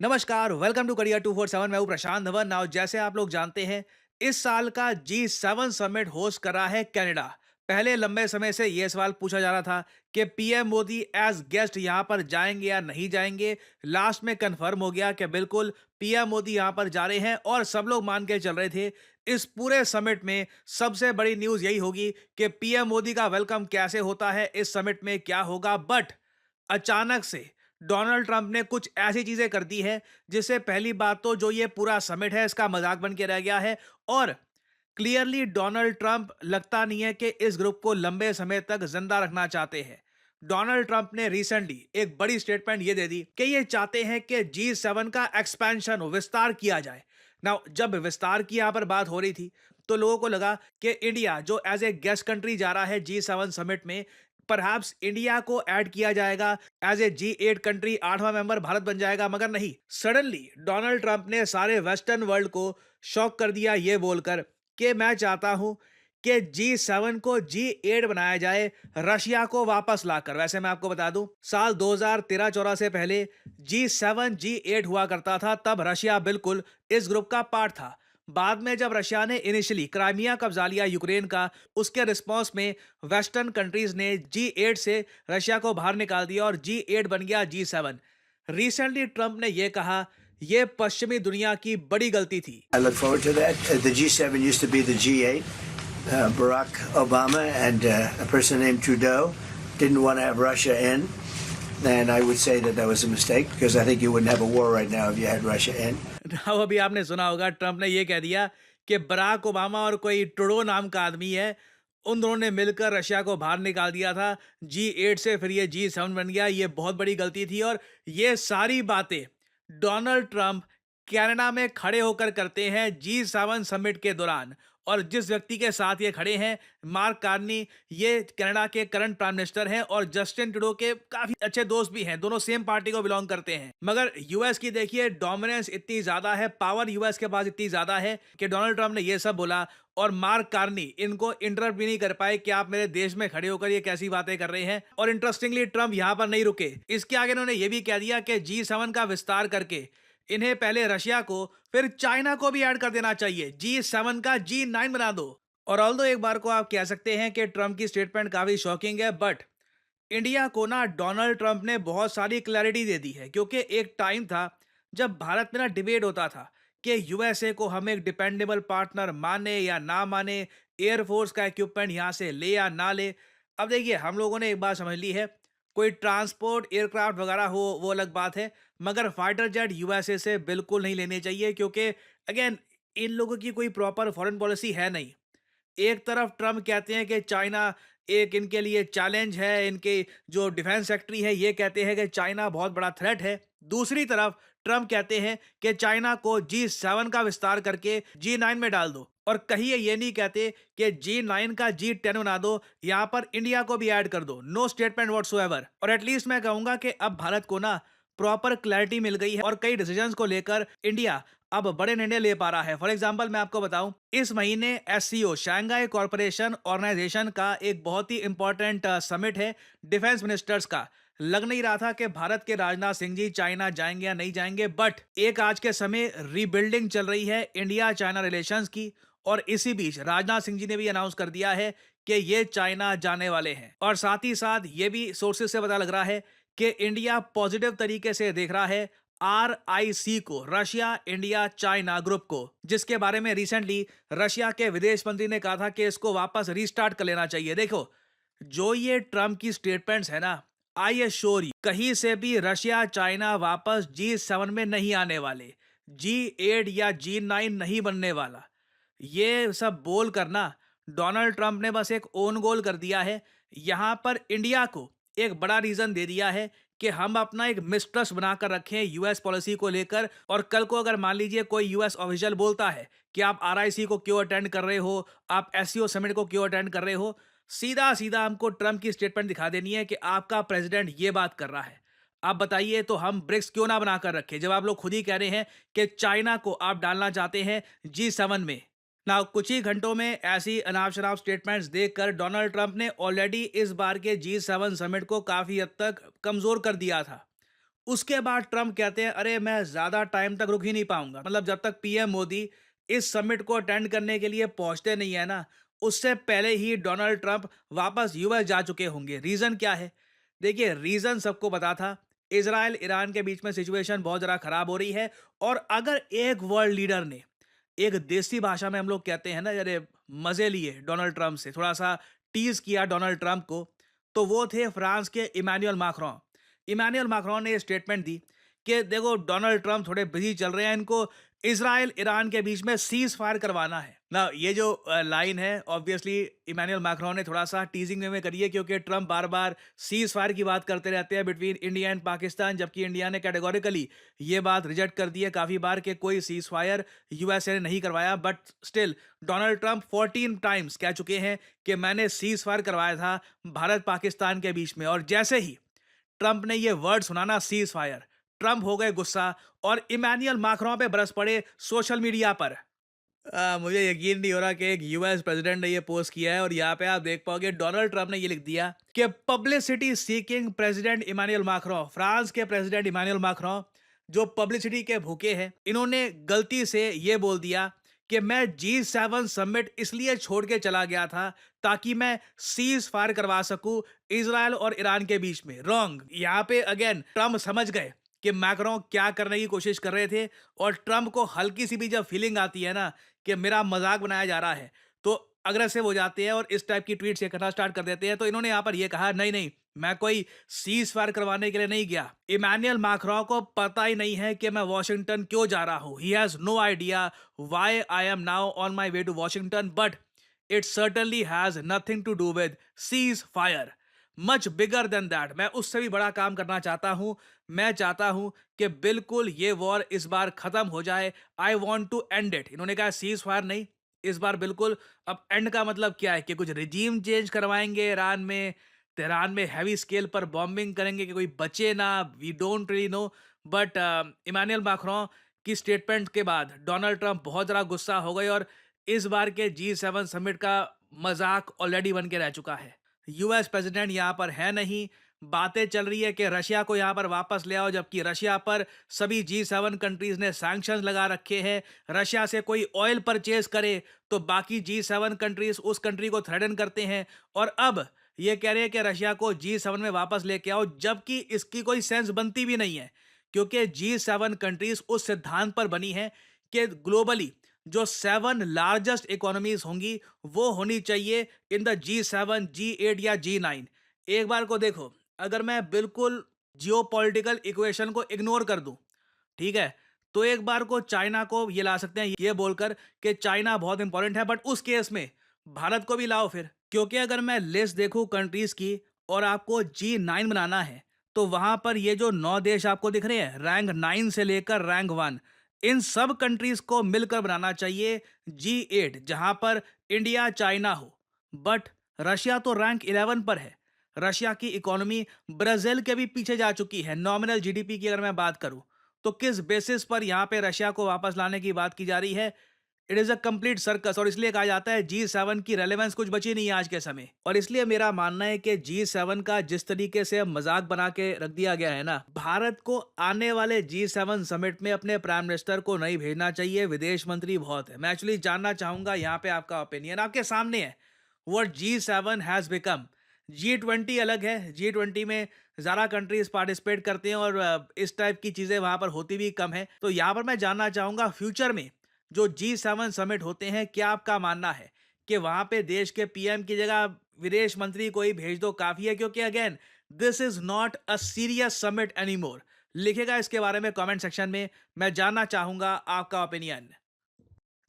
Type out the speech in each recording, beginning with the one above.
नमस्कार, welcome to career 247। मैं हूं प्रशांत धवन। नाउ जैसे आप लोग जानते हैं, इस साल का G7 समिट होस्ट कर रहा है कनाडा। पहले लंबे समय से यह सवाल पूछा जा रहा था कि पीएम मोदी एज गेस्ट यहां पर जाएंगे या नहीं जाएंगे। लास्ट में कंफर्म हो गया कि बिल्कुल पीएम मोदी यहां पर जा रहे हैं और सब लोग मान के चल रहे थे इस पूरे समिट में सबसे बड़ी न्यूज यही होगी कि पीएम मोदी का वेलकम कैसे होता है, इस समिट में क्या होगा। बट अचानक से डोनाल्ड ट्रंप ने कुछ ऐसी चीजें कर दी है जिससे पहली बात तो जो ये पूरा समिट है इसका मजाक बन के रह गया है। और क्लियरली डोनाल्ड ट्रंप लगता नहीं है कि इस ग्रुप को लंबे समय तक जिंदा रखना चाहते हैं। डोनाल्ड ट्रंप ने रिसेंटली एक बड़ी स्टेटमेंट ये दे दी कि ये चाहते हैं कि G7 का एक्सपेंशन हो, विस्तार किया जाए। ना जब विस्तार की यहां पर बात हो रही थी तो लोगों को लगा कि इंडिया जो एज ए गेस्ट कंट्री जा रहा है G7 समिट में, परहैप्स इंडिया को ऐड किया जाएगा एज ए G8 कंट्री, 8वां मेंबर भारत बन जाएगा। मगर नहीं, सडनली डोनाल्ड ट्रंप ने सारे वेस्टर्न वर्ल्ड को शॉक कर दिया ये बोलकर कि मैं चाहता हूं कि G7 को G8 बनाया जाए, रशिया को वापस लाकर। वैसे मैं आपको बता दूं, साल 2013-14 से पहले G7 G8 हुआ करता था, तब रशिया बिल्कुल इस ग्रुप का पार्ट था। बाद में जब रशिया ने इनिशियली क्राइमिया कब्जा लिया यूक्रेन का, उसके रिस्पांस में वेस्टर्न कंट्रीज ने G8 से रशिया को बाहर निकाल दिया और G8 बन गया G7। रिसेंटली ट्रंप ने यह कहा यह पश्चिमी दुनिया की बड़ी गलती थी। I look forward to that. The G7 used to be the G8. Barack Obama and a person named Trudeau didn't want to have Russia in. And I would say that that was a mistake because I think you wouldn't have a war right now if you had Russia in. अब अभी आपने सुना होगा Trump ने यह कह दिया कि बराक ओबामा और कोई ट्रूडो नाम का आदमी है, उन दोनों ने मिलकर रशिया को बाहर निकाल दिया था G8 से, फिर ये G7 बन गया। ये बहुत बड़ी गलती थी। और ये सारी बातें डोनाल्ड ट्रंप कनाडा में खड़े होकर करते हैं G7 समिट के दौरान। और जिस व्यक्ति के साथ ये खड़े हैं, मार्क कार्नी, ये कनाडा के करंट प्राइम मिनिस्टर हैं और जस्टिन ट्रूडो के काफी अच्छे दोस्त भी हैं। दोनों सेम पार्टी को बिलोंग करते हैं। मगर यूएस की देखिए डोमिनेंस इतनी ज्यादा है, पावर यूएस के पास इतनी ज्यादा है कि डोनाल्ड ट्रंप ने ये सब बोला और मार्क कार्नी इनको इंटरप्ट भी नहीं कर पाए कि आप मेरे देश में खड़े होकर ये कैसी बातें कर रहे हैं। और इंटरेस्टिंगली ट्रंप यहां पर नहीं रुके, इसके आगे उन्होंने ये भी कह दिया कि G7 का विस्तार करके इन्हें पहले रशिया को फिर चाइना को भी ऐड कर देना चाहिए, G7 का G9 बना दो। और ऑल्दो एक बार को आप कह सकते हैं कि ट्रंप की स्टेटमेंट काफी शॉकिंग है, बट इंडिया को ना डोनाल्ड ट्रंप ने बहुत सारी क्लैरिटी दे दी है। क्योंकि एक टाइम था जब भारत में ना डिबेट होता था कि यूएसए को हम एक डिपेंडेबल पार्टनर माने या ना माने, एयरफोर्स का इक्विपमेंट यहां से ले या ना ले। अब देखिए, हम लोगों ने एक बात समझ ली है, कोई ट्रांसपोर्ट एयरक्राफ्ट वगैरह हो वो अलग बात है, मगर फाइटर जेट यूएसए से बिल्कुल नहीं लेने चाहिए। क्योंकि अगेन, इन लोगों की कोई प्रॉपर फॉरेन पॉलिसी है नहीं। एक तरफ ट्रम्प कहते हैं कि चाइना एक इनके लिए चैलेंज है, इनके जो डिफेंस सेक्रेटरी है ये कहते हैं कि चाइना बहुत बड़ा थ्रेट है। दूसरी तरफ ट्रम्प कहते हैं कि चाइना को G7 का विस्तार करके G9 में डाल दो। और कहीं ये नहीं कहते कि G9 का G10 बना दो, यहां पर इंडिया को भी ऐड कर दो। No statement whatsoever. और एटलीस्ट मैं कहूंगा कि अब भारत को ना प्रॉपर क्लैरिटी मिल गई है और कई डिसीजंस को लेकर इंडिया अब बड़े निर्णय ले पा रहा है। फॉर एग्जांपल मैं आपको बताऊं, इस महीने एससीओ शंघाई कॉरपोरेशन ऑर्गेनाइजेशन का एक बहुत ही इंपॉर्टेंट समिट है डिफेंस मिनिस्टर्स का। लग नहीं रहा था कि भारत के राजनाथ सिंह जी चाइना जाएंगे या नहीं जाएंगे, बट एक आज के समय रीबिल्डिंग चल रही है इंडिया चाइना रिलेशंस की। और इसी बीच राजनाथ सिंह जी ने भी अनाउंस कर दिया है कि ये चाइना जाने वाले हैं। और साथ ही साथ ये भी सोर्सेज से पता लग रहा है कि इंडिया पॉजिटिव तरीके से देख रहा है RIC को, रशिया इंडिया चाइना ग्रुप को, जिसके बारे में रिसेंटली रशिया के विदेश मंत्री ने कहा था कि इसको वापस रीस्टार्ट कर लेना चाहिए। देखो, जो ये ट्रम्प की स्टेटमेंट्स है ना, आई एश्योर यू, कहीं से भी रशिया चाइना वापस G7 में नहीं आने वाले, G8 या G9 नहीं बनने वाला। ये सब बोल करना डोनाल्ड ट्रंप ने बस एक ओन गोल कर दिया है। यहां पर इंडिया को एक बड़ा रीजन दे दिया है कि हम अपना एक मिसट्रस्ट बनाकर रखें यूएस पॉलिसी को लेकर। और कल को अगर मान लीजिए कोई यूएस ऑफिशियल बोलता है कि आप RIC को क्यों अटेंड कर रहे हो, आप एससीओ समिट को क्यों अटेंड कर रहे हो, सीधा सीधा हमको ट्रंप की स्टेटमेंट दिखा देनी है कि आपका प्रेसिडेंट ये बात कर रहा है। आप बताइए, तो हम ब्रिक्स क्यों ना बनाकर रखें जब आप लोग खुद ही कह रहे हैं कि चाइना को आप डालना चाहते हैं G7 में। ना कुछ ही घंटों में ऐसी अनाप शनाप स्टेटमेंट्स देखकर डोनाल्ड ट्रंप ने ऑलरेडी इस बार के G7 समिट को काफी हद तक कमजोर कर दिया था। उसके बाद ट्रम्प कहते हैं अरे मैं ज़्यादा टाइम तक रुक ही नहीं पाऊंगा। मतलब जब तक पीएम मोदी इस समिट को अटेंड करने के लिए पहुंचते नहीं है ना, उससे पहले ही डोनाल्ड ट्रंप वापस यूएस जा चुके होंगे। रीज़न क्या है? देखिए, रीज़न सबको पता था। इजराइल ईरान के बीच में सिचुएशन बहुत ज़रा खराब हो रही है, और अगर एक वर्ल्ड लीडर ने एक देसी भाषा में हम लोग कहते हैं ना, अरे मज़े लिए डोनाल्ड ट्रंप से, थोड़ा सा टीज़ किया डोनाल्ड ट्रंप को, तो वो थे फ्रांस के इमैनुअल मैक्रों। इमैनुअल मैक्रों ने ये स्टेटमेंट दी कि देखो डोनाल्ड ट्रंप थोड़े बिजी चल रहे हैं, इनको इजराइल ईरान के बीच में सीज फायर करवाना है ना। ये जो लाइन है ऑब्वियसली इमैनुअल मैक्रों ने थोड़ा सा टीजिंग में करी है, क्योंकि ट्रंप बार बार सीज फायर की बात करते रहते हैं बिटवीन इंडिया एंड पाकिस्तान, जबकि इंडिया ने कैटेगोरिकली ये बात रिजेक्ट कर दी है काफ़ी बार कि कोई सीज फायर यूएसए ने नहीं करवाया। But still Donald Trump 14 times कह चुके हैं कि मैंने सीज फायर करवाया था भारत पाकिस्तान के बीच में। और जैसे ही ट्रंप ने ये वर्ड सुना ना, सीज फायर, ट्रंप हो गए गुस्सा और इमैनुअल मैक्रों पे बरस पड़े सोशल मीडिया पर। मुझे यकीन नहीं हो रहा कि एक यूएस प्रेसिडेंट ने ये पोस्ट किया है। और यहाँ पे आप देख पाओगे डोनाल्ड ट्रंप ने ये लिख दिया कि publicity seeking president Emmanuel Macron, France के प्रेसिडेंट इमैनुअल मैक्रों जो पब्लिसिटी के भूखे हैं, इन्होंने गलती से ये बोल दिया कि मैं G7 समिट इसलिए छोड़ के चला गया था ताकि मैं सीज फायर करवा सकूं इजराइल और ईरान के बीच में। रॉन्ग। यहाँ पे अगेन ट्रंप समझ गए कि मैक्रों क्या करने की कोशिश कर रहे थे, और ट्रंप को हल्की सी भी जब फीलिंग आती है ना कि मेरा मजाक बनाया जा रहा है, तो अग्रेसिव हो जाते हैं और इस टाइप की ट्वीट्स ये करना स्टार्ट कर देते हैं। तो इन्होंने यहाँ पर ये कहा नहीं नहीं, मैं कोई सीज फायर करवाने के लिए नहीं गया। इमैनुअल मैक्रों को पता ही नहीं है कि मैं वॉशिंगटन क्यों जा रहा हूँ। He has no idea why I am now on my way to Washington, but it certainly has nothing to do with cease fire. Much bigger than that. मैं उससे भी बड़ा काम करना चाहता हूं। मैं चाहता हूं कि बिल्कुल ये वॉर इस बार खत्म हो जाए। I want to end it. इन्होंने कहा सीज फायर नहीं, इस बार बिल्कुल। अब एंड का मतलब क्या है कि कुछ रिजीम चेंज करवाएंगे ईरान में, तेहरान में हैवी स्केल पर बॉम्बिंग करेंगे कि कोई बचे ना, we don't really know. But Emmanuel Macron की स्टेटमेंट के बाद डोनाल्ड ट्रंप बहुत ज़्यादा गुस्सा हो गए, और इस बार के G7 समिट का मजाक ऑलरेडी बन के रह चुका है। यूएस प्रेसिडेंट यहाँ पर है नहीं। बातें चल रही है कि रशिया को यहाँ पर वापस ले आओ, जबकि रशिया पर सभी G7 कंट्रीज ने सैंक्शंस लगा रखे हैं। रशिया से कोई ऑयल परचेज करे तो बाकी G7 कंट्रीज उस कंट्री को थ्रेटन करते हैं, और अब ये कह रहे हैं कि रशिया को G7 में वापस लेके आओ, जबकि इसकी कोई सेंस बनती भी नहीं है, क्योंकि G7 कंट्रीज उस सिद्धांत पर बनी है कि ग्लोबली जो 7 लार्जेस्ट इकोनॉमीज होंगी वो होनी चाहिए इन द G7, G8 या G9। एक बार को देखो, अगर मैं बिल्कुल जियोपॉलिटिकल इक्वेशन को इग्नोर कर दूं, ठीक है, तो एक बार को चाइना को ये ला सकते हैं ये बोलकर कि चाइना बहुत इंपॉर्टेंट है, बट उस केस में भारत को भी लाओ फिर। क्योंकि अगर मैं लिस्ट देखूं कंट्रीज की और आपको G9 बनाना है, तो वहां पर ये जो 9 देश आपको दिख रहे हैं रैंक 9 से लेकर रैंक 1, इन सब कंट्रीज को मिलकर बनाना चाहिए G8, जहां पर इंडिया चाइना हो। बट रशिया तो रैंक 11 पर है। रशिया की इकोनॉमी ब्राजील के भी पीछे जा चुकी है। नॉमिनल जीडीपी की अगर मैं बात करूं, तो किस बेसिस पर यहां पे रशिया को वापस लाने की बात की जा रही है? It is a complete circus. और इसलिए कहा जाता है G7 की रेलेवेंस कुछ बची नहीं है आज के समय। और इसलिए मेरा मानना है कि G7 का जिस तरीके से मजाक बना के रख दिया गया है ना, भारत को आने वाले G7 समिट में अपने प्राइम मिनिस्टर को नहीं भेजना चाहिए। विदेश मंत्री बहुत है। मैं एक्चुअली जानना चाहूंगा यहाँ पे आपका ओपिनियन, आपके सामने है। What G7 has become. G20 अलग है। G20 में ज़्यादा कंट्रीज पार्टिसिपेट करते हैं, और इस टाइप की चीज़ें वहाँ पर होती भी कम है। तो यहाँ पर मैं जानना चाहूँगा फ्यूचर में जो G7 समिट होते हैं, क्या आपका मानना है कि वहाँ पे देश के पीएम की जगह विदेश मंत्री को ही भेज दो, काफ़ी है? क्योंकि again this is not a serious summit anymore. लिखेगा इसके बारे में कमेंट सेक्शन में। मैं जानना चाहूँगा आपका ओपिनियन।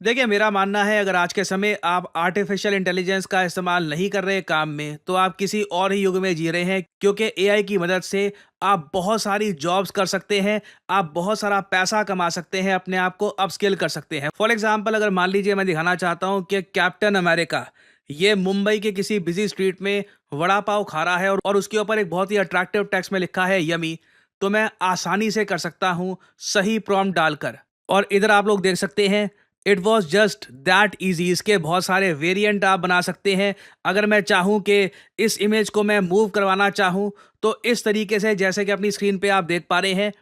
देखिए, मेरा मानना है अगर आज के समय आप आर्टिफिशियल इंटेलिजेंस का इस्तेमाल नहीं कर रहे काम में, तो आप किसी और ही युग में जी रहे हैं, क्योंकि एआई की मदद से आप बहुत सारी जॉब्स कर सकते हैं, आप बहुत सारा पैसा कमा सकते हैं, अपने आप को अपस्किल कर सकते हैं। फॉर एग्जांपल, अगर मान लीजिए मैं दिखाना चाहता हूं कि कैप्टन अमेरिका ये मुंबई के किसी बिजी स्ट्रीट में वड़ा पाव खा रहा है, और उसके ऊपर एक बहुत ही अट्रैक्टिव टेक्स्ट में लिखा है यमी, तो मैं आसानी से कर सकता हूं सही प्रॉम्प्ट डालकर। और इधर आप लोग देख सकते हैं it was just that easy. इसके बहुत सारे वेरिएंट आप बना सकते हैं। अगर मैं चाहूँ कि इस इमेज को मैं मूव करवाना चाहूँ तो इस तरीके से, जैसे कि अपनी स्क्रीन पे आप देख पा रहे हैं,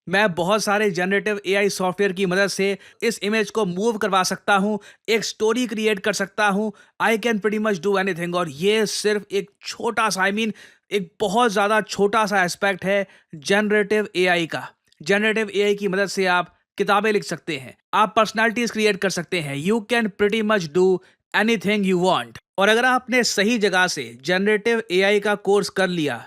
मैं बहुत सारे जनरेटिव एआई सॉफ्टवेयर की मदद से इस इमेज को मूव करवा सकता हूँ, एक स्टोरी क्रिएट कर सकता हूँ। I can pretty much do anything. और ये सिर्फ एक छोटा सा, एक बहुत ज़्यादा छोटा सा एस्पेक्ट है जनरेटिव एआई का। जनरेटिव एआई की मदद से आप किताबें लिख सकते हैं, आप पर्सनालिटीज क्रिएट कर सकते हैं। You can pretty much do anything you want. और अगर आपने सही जगह से जनरेटिव एआई का कोर्स कर लिया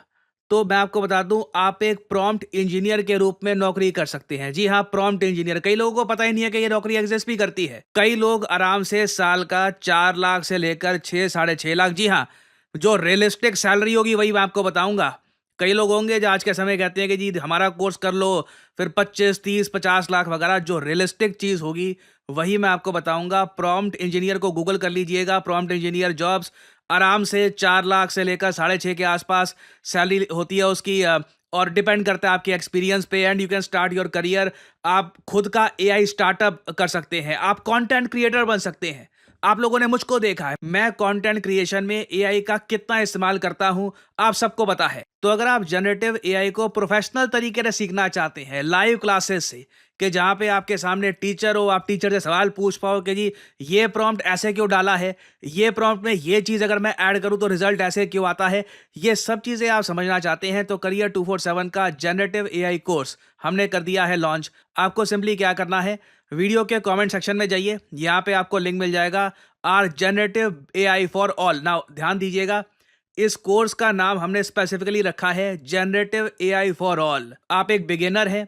तो मैं आपको बता दूं, आप एक प्रॉम्प्ट इंजीनियर के रूप में नौकरी कर सकते हैं। जी हाँ, प्रॉम्प्ट इंजीनियर। कई लोगों को पता ही नहीं है कि ये नौकरी एग्जिस्ट भी करती है। कई लोग आराम से साल का 4 लाख से लेकर 6 साढ़े 6 लाख, जी हाँ, जो रियलिस्टिक सैलरी होगी वही मैं आपको बताऊंगा। कई लोग होंगे जो आज के समय कहते हैं कि जी हमारा कोर्स कर लो, फिर 25 30 50 लाख वगैरह। जो रियलिस्टिक चीज़ होगी वही मैं आपको बताऊंगा। प्रॉम्प्ट इंजीनियर को गूगल कर लीजिएगा, प्रॉम्प्ट इंजीनियर जॉब्स। आराम से 4 लाख से लेकर साढ़े 6 के आसपास सैलरी होती है उसकी। और डिपेंड करता है आपके एक्सपीरियंस पे। And you can start your career. आप खुद का एआई स्टार्टअप कर सकते हैं, आप कंटेंट क्रिएटर बन सकते हैं। आप लोगों ने मुझको देखा है, मैं कंटेंट क्रिएशन में एआई का कितना इस्तेमाल करता हूं, आप सबको पता है। तो अगर आप जनरेटिव एआई को प्रोफेशनल तरीके से सीखना चाहते हैं, लाइव क्लासेस से, कि जहां पे आपके सामने टीचर हो, आप टीचर से सवाल पूछ पाओ कि जी ये प्रॉम्प्ट ऐसे क्यों डाला है, ये प्रॉम्प्ट में ये चीज़ अगर मैं ऐड करूं तो रिजल्ट ऐसे क्यों आता है, ये सब चीज़ें आप समझना चाहते हैं तो करियर 247 का जनरेटिव एआई कोर्स हमने कर दिया है लॉन्च। आपको सिंपली क्या करना है, वीडियो के कमेंट सेक्शन में जाइए, यहाँ पे आपको लिंक मिल जाएगा, our generative AI for all. Now ध्यान दीजिएगा, इस कोर्स का नाम हमने स्पेसिफिकली रखा है जनरेटिव एआई फॉर ऑल। आप एक बिगिनर हैं,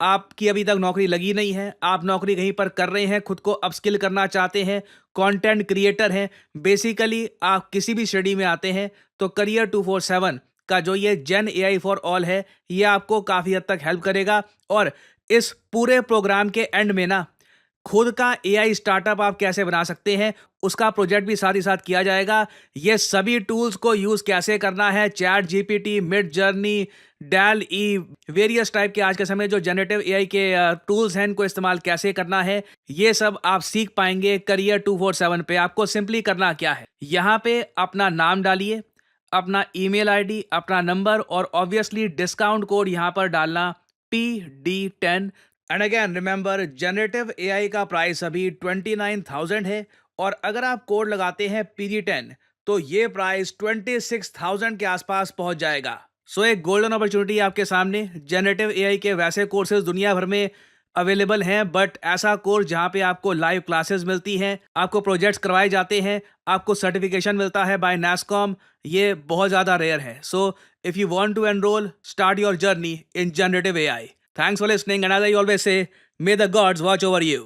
आपकी अभी तक नौकरी लगी नहीं है, आप नौकरी कहीं पर कर रहे हैं, खुद को अपस्किल करना चाहते हैं, कंटेंट क्रिएटर हैं, बेसिकली आप किसी भी स्टडी में आते हैं तो करियर 247 का जो ये जेन एआई फॉर ऑल है, ये आपको काफ़ी हद तक हेल्प करेगा। और इस पूरे प्रोग्राम के एंड में ना, खुद का एआई स्टार्टअप आप कैसे बना सकते हैं उसका प्रोजेक्ट भी साथ ही साथ किया जाएगा। ये सभी टूल्स को यूज कैसे करना है, chat GPT, Midjourney, DALL E, various type के आज के समय जो जनरेटिव एआई के टूल्स हैं, इनको इस्तेमाल कैसे करना है, ये सब आप सीख पाएंगे करियर 247 पे। आपको सिंपली करना क्या है, यहाँ पे अपना नाम डालिए, अपना ईमेल आईडी, अपना नंबर और ऑब्वियसली डिस्काउंट कोड यहाँ पर डालना PD10। And again remember, generative AI का प्राइस अभी 29,000 है और अगर आप कोड लगाते हैं PD10 तो ये प्राइस 26,000 के आसपास पहुंच जाएगा। सो एक गोल्डन अपॉर्चुनिटी आपके सामने। जनरेटिव एआई के वैसे कोर्सेज दुनिया भर में अवेलेबल हैं, बट ऐसा कोर्स जहां पे आपको लाइव क्लासेस मिलती हैं, आपको प्रोजेक्ट्स करवाए जाते हैं, आपको सर्टिफिकेशन मिलता है बाय NASSCOM, ये बहुत ज़्यादा रेयर है। So if you want to enroll, start your journey in generative AI. Thanks for listening, and as I always say, may the gods watch over you.